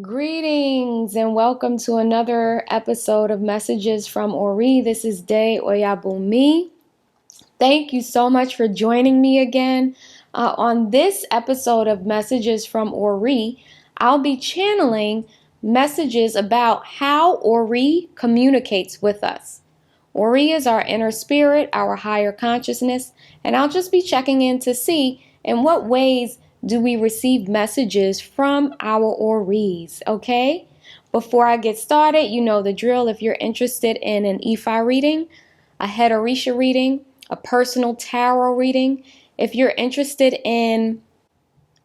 Greetings and welcome to another episode of Messages from Ori. This is day-oyabunmi. Thank you so much for joining me again. On this episode of Messages from Ori, I'll be channeling messages about how Ori communicates with us. Ori is our inner spirit, our higher consciousness, and I'll just be checking in to see in what ways do we receive messages from our Oris, okay? Before I get started, you know the drill. If you're interested in an Ifa reading, a Orisha reading, a personal tarot reading, if you're interested in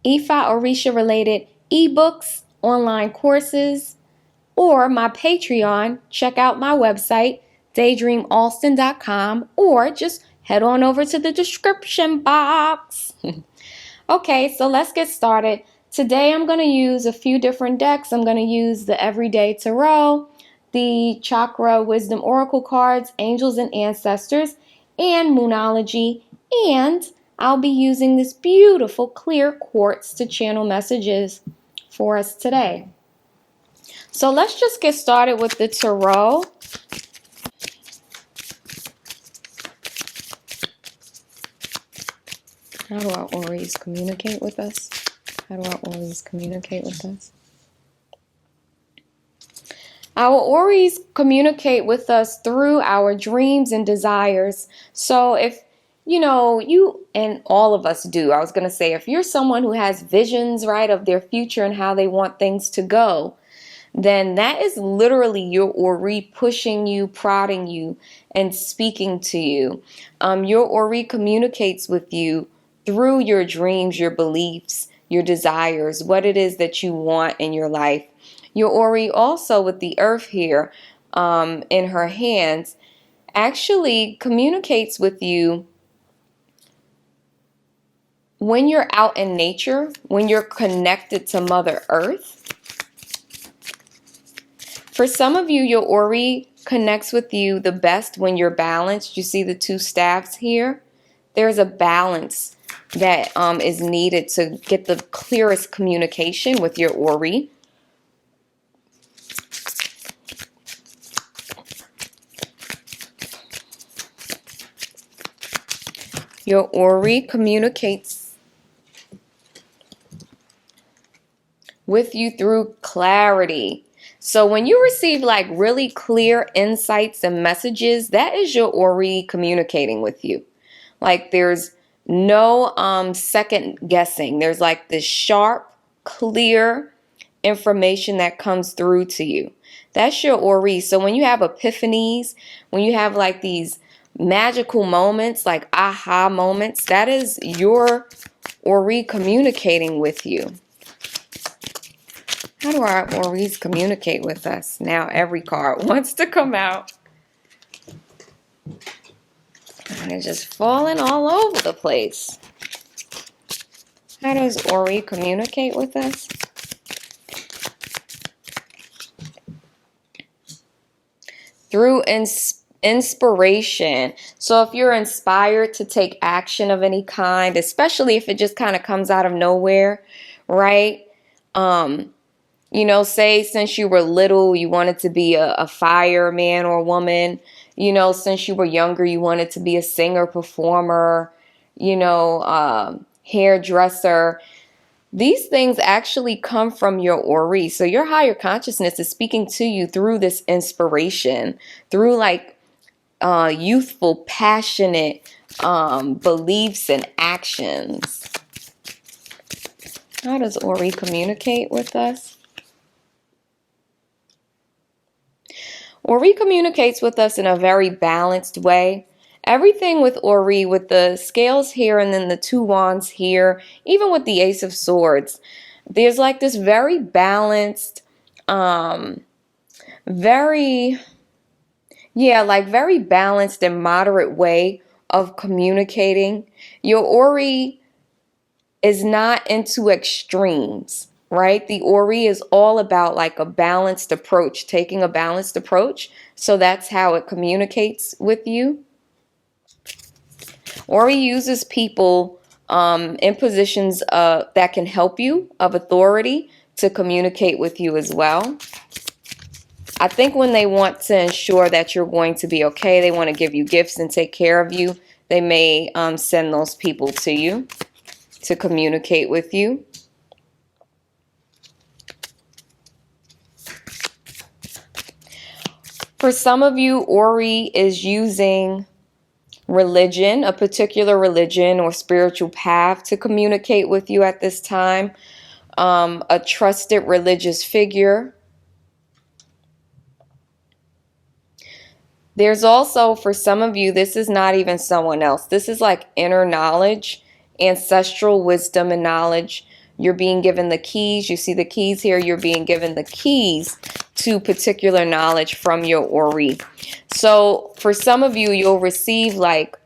Ifa-Orisa related ebooks, online courses, or my Patreon, check out my website, daydreamalston.com, or just head on over to the description box. Okay, so let's get started. Today I'm going to use a few different decks. I'm going to use the Everyday Tarot, the Chakra Wisdom Oracle cards, Angels and Ancestors, and Moonology, and I'll be using this beautiful clear quartz to channel messages for us today. So let's just get started with the tarot. How do our Oris communicate with us? How do our Oris communicate with us? Our Oris communicate with us through our dreams and desires. So if you and all of us do, I was going to say, if you're someone who has visions, right, of their future and how they want things to go, then that is literally your Ori pushing you, prodding you, and speaking to you. Your Ori communicates with you through your dreams, your beliefs, your desires, what it is that you want in your life. Your Ori also, with the earth here in her hands, actually communicates with you when you're out in nature, when you're connected to Mother Earth. For some of you, your Ori connects with you the best when you're balanced. You see the two staffs here? There's a balance that is needed to get the clearest communication with your Ori. Your Ori communicates with you through clarity. So when you receive like really clear insights and messages, that is your Ori communicating with you. Like there's no second guessing. There's like this sharp, clear information that comes through to you. That's your Ori. So when you have epiphanies, when you have like these magical moments, like aha moments, that is your Ori communicating with you. How do our Oris communicate with us? Now every card wants to come out. And it's just falling all over the place. How does Ori communicate with us? Through inspiration. So if you're inspired to take action of any kind, especially if it just kind of comes out of nowhere, right? Say since you were little, you wanted to be a fireman or woman. Since you were younger, you wanted to be a singer, performer, hairdresser. These things actually come from your Ori. So your higher consciousness is speaking to you through this inspiration, through like youthful, passionate beliefs and actions. How does Ori communicate with us? Ori communicates with us in a very balanced way. Everything with Ori, with the scales here and then the two wands here, even with the Ace of Swords, there's like this very balanced, very balanced and moderate way of communicating. Your Ori is not into extremes. Right? The Ori is all about like a balanced approach, taking a balanced approach. So that's how it communicates with you. Ori uses people in positions that can help you, of authority, to communicate with you as well. I think when they want to ensure that you're going to be okay, they want to give you gifts and take care of you, they may send those people to you to communicate with you. For some of you, Ori is using religion, a particular religion or spiritual path to communicate with you at this time. A trusted religious figure. There's also, for some of you, this is not even someone else. This is like inner knowledge, ancestral wisdom and knowledge. You're being given the keys. You see the keys here. You're being given the keys to particular knowledge from your Ori. So for some of you, you'll receive like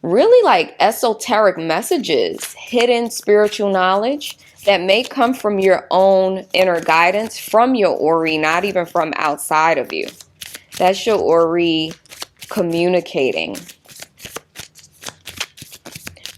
really like esoteric messages, hidden spiritual knowledge that may come from your own inner guidance, from your Ori, not even from outside of you. That's your Ori communicating.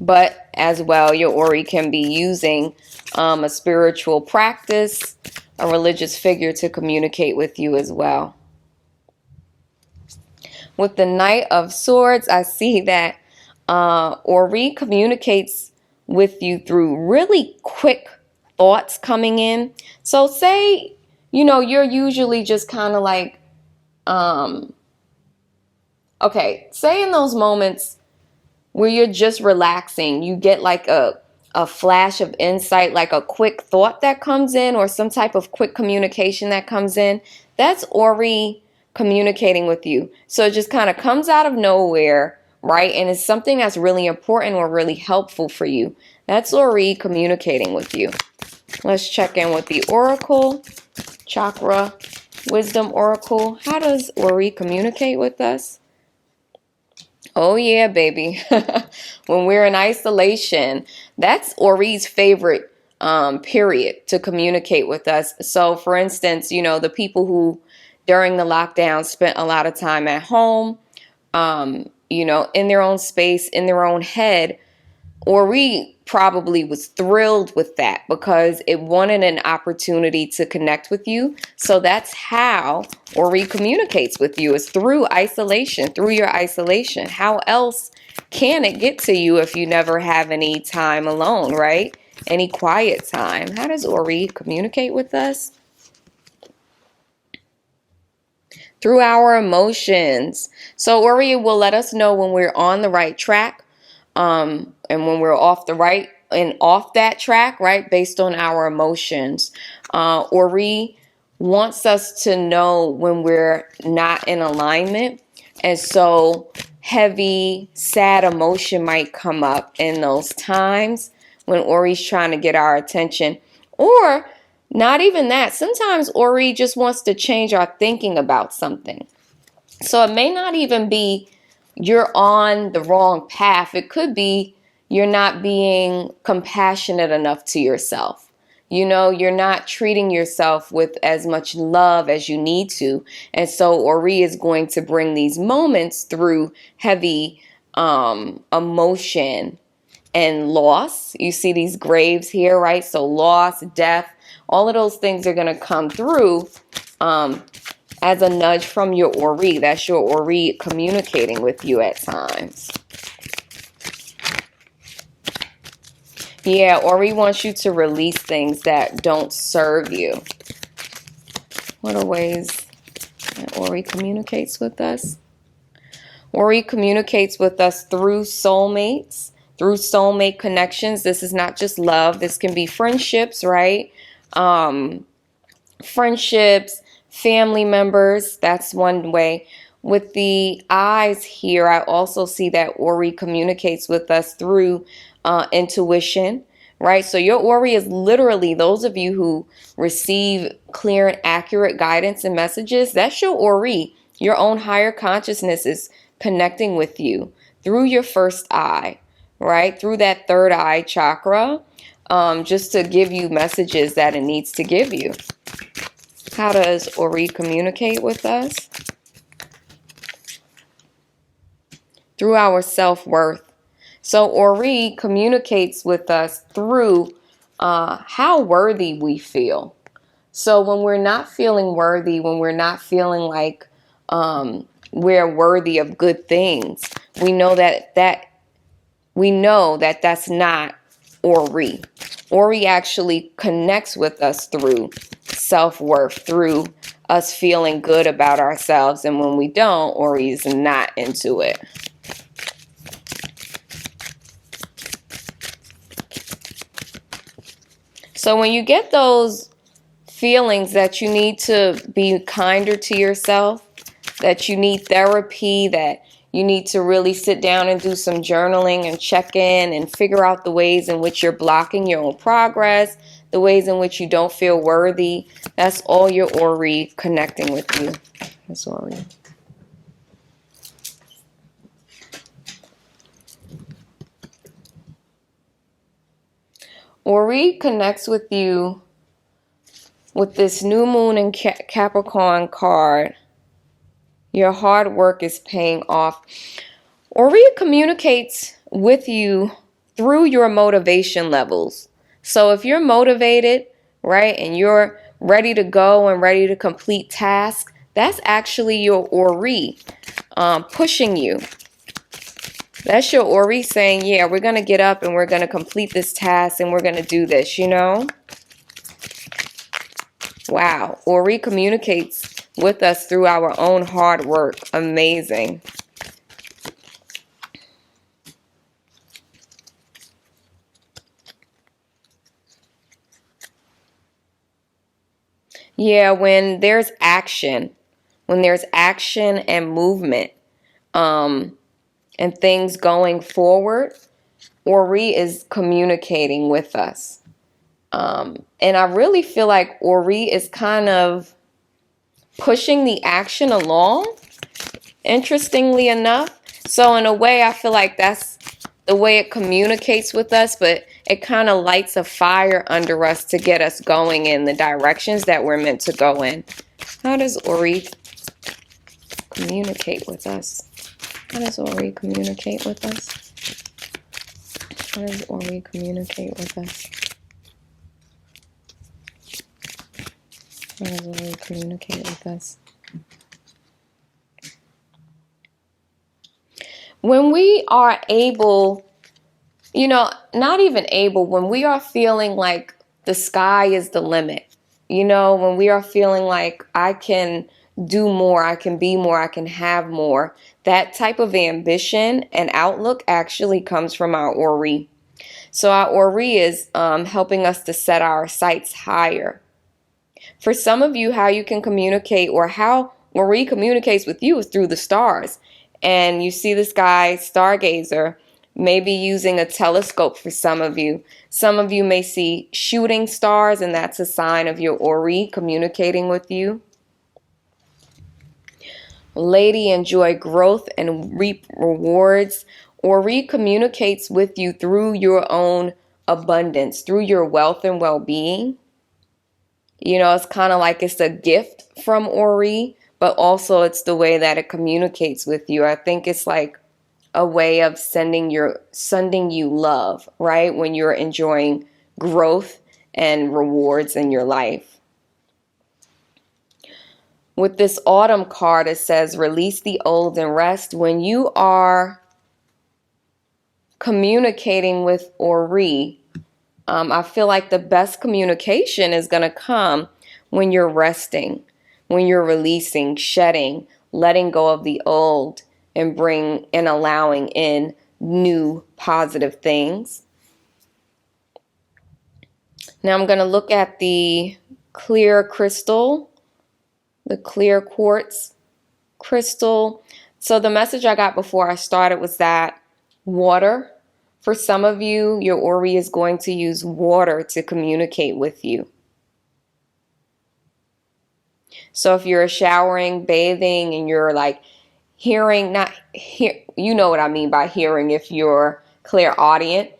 But as well, your Ori can be using a spiritual practice, a religious figure to communicate with you as well. With the Knight of Swords, I see that Ori communicates with you through really quick thoughts coming in. So say, you know, you're usually just kind of like, okay, say in those moments where you're just relaxing, you get like a flash of insight, like a quick thought that comes in or some type of quick communication that comes in. That's Ori communicating with you. So it just kind of comes out of nowhere, right? And it's something that's really important or really helpful for you. That's Ori communicating with you. Let's check in with the Oracle, Chakra, Wisdom Oracle. How does Ori communicate with us? Oh yeah, baby. When we're in isolation, that's Ori's favorite period to communicate with us. So for instance, you know, the people who during the lockdown spent a lot of time at home, you know, in their own space, in their own head, Ori probably was thrilled with that because it wanted an opportunity to connect with you. So that's how Ori communicates with you, is through isolation, through your isolation. How else can it get to you if you never have any time alone, right? Any quiet time. How does Ori communicate with us? Through our emotions. So Ori will let us know when we're on the right track, and when we're off the right and off that track, right, based on our emotions. Ori wants us to know when we're not in alignment, and so heavy, sad emotion might come up in those times when Ori's trying to get our attention. Or not even that. Sometimes Ori just wants to change our thinking about something. So it may not even be you're on the wrong path. It could be you're not being compassionate enough to yourself. You know, you're not treating yourself with as much love as you need to. And so Ori is going to bring these moments through heavy emotion and loss. You see these graves here, right? So loss, death, all of those things are going to come through as a nudge from your Ori. That's your Ori communicating with you at times. Yeah, Ori wants you to release things that don't serve you. What are ways that Ori communicates with us? Ori communicates with us through soulmates, through soulmate connections. This is not just love. This can be friendships, right? Friendships, family members. That's one way. With the eyes here, I also see that Ori communicates with us through intuition, right? So your Ori is literally, those of you who receive clear and accurate guidance and messages, that's your Ori. Your own higher consciousness is connecting with you through your first eye, right? Through that third eye chakra, just to give you messages that it needs to give you. How does Ori communicate with us? Through our self-worth. So Ori communicates with us through how worthy we feel. So when we're not feeling worthy, when we're not feeling like we're worthy of good things, we know that that's not Ori. Ori actually connects with us through self-worth, through us feeling good about ourselves. And when we don't, Ori is not into it. So when you get those feelings that you need to be kinder to yourself, that you need therapy, that you need to really sit down and do some journaling and check in and figure out the ways in which you're blocking your own progress, the ways in which you don't feel worthy, that's all your Ori connecting with you. That's Ori. Ori connects with you with this new moon and Capricorn card. Your hard work is paying off. Ori communicates with you through your motivation levels. So if you're motivated, right, and you're ready to go and ready to complete tasks, that's actually your Ori pushing you. That's your Ori saying, yeah, we're going to get up and we're going to complete this task and we're going to do this, you know? Wow. Ori communicates with us through our own hard work. Amazing. Yeah, when there's action and movement, and things going forward, Ori is communicating with us. And I really feel like Ori is kind of pushing the action along, interestingly enough. So in a way, I feel like that's the way it communicates with us, but it kind of lights a fire under us to get us going in the directions that we're meant to go in. How does Ori communicate with us? How does Ori communicate with us? How does Ori communicate with us? How does Ori communicate with us? When we are able, not even able, when we are feeling like the sky is the limit, when we are feeling like I can do more, I can be more, I can have more, that type of ambition and outlook actually comes from our Ori. So our Ori is helping us to set our sights higher. For some of you, how you can communicate, or how Ori communicates with you, is through the stars. And you see this guy, stargazer, maybe using a telescope for some of you. Some of you may see shooting stars, and that's a sign of your Ori communicating with you. Lady, enjoy growth and reap rewards. Ori communicates with you through your own abundance, through your wealth and well-being. It's kind of like it's a gift from Ori, but also it's the way that it communicates with you. I think it's like a way of sending you love, right? When you're enjoying growth and rewards in your life. With this autumn card, it says, release the old and rest. When you are communicating with Ori, I feel like the best communication is going to come when you're resting, when you're releasing, shedding, letting go of the old, and allowing in new positive things. Now I'm going to look at the clear crystal, the clear quartz crystal. So the message I got before I started was that water. For some of you, your Ori is going to use water to communicate with you. So if you're showering, bathing, and you're like hearing, you know what I mean by hearing if you're clairaudient,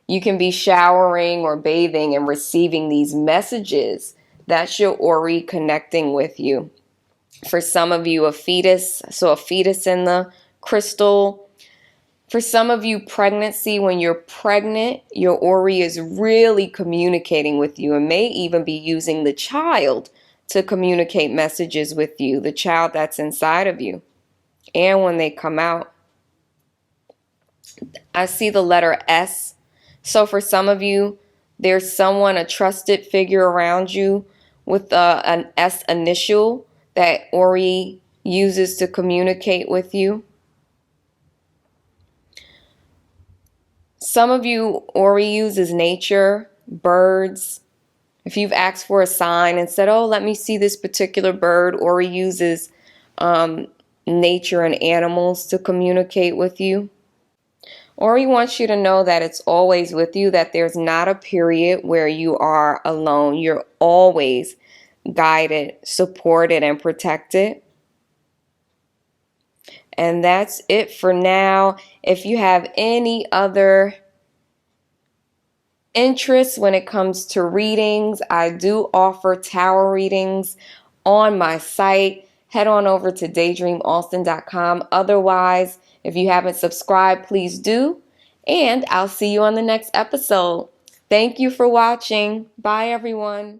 you can be showering or bathing and receiving these messages. That's your Ori connecting with you. For some of you, a fetus in the crystal For some of you, pregnancy, when you're pregnant, your Ori is really communicating with you and may even be using the child to communicate messages with you, the child that's inside of you. And when they come out, I see the letter S. So for some of you, there's someone, a trusted figure around you with an S initial that Ori uses to communicate with you. Some of you, Ori uses nature, birds. If you've asked for a sign and said, oh, let me see this particular bird, Ori uses nature and animals to communicate with you. Ori wants you to know that it's always with you, that there's not a period where you are alone. You're always guided, supported, and protected. And that's it for now. If you have any other interest when it comes to readings, I do offer tarot readings on my site. Head on over to daydreamalston.com. Otherwise, if you haven't subscribed, please do. And I'll see you on the next episode. Thank you for watching. Bye, everyone.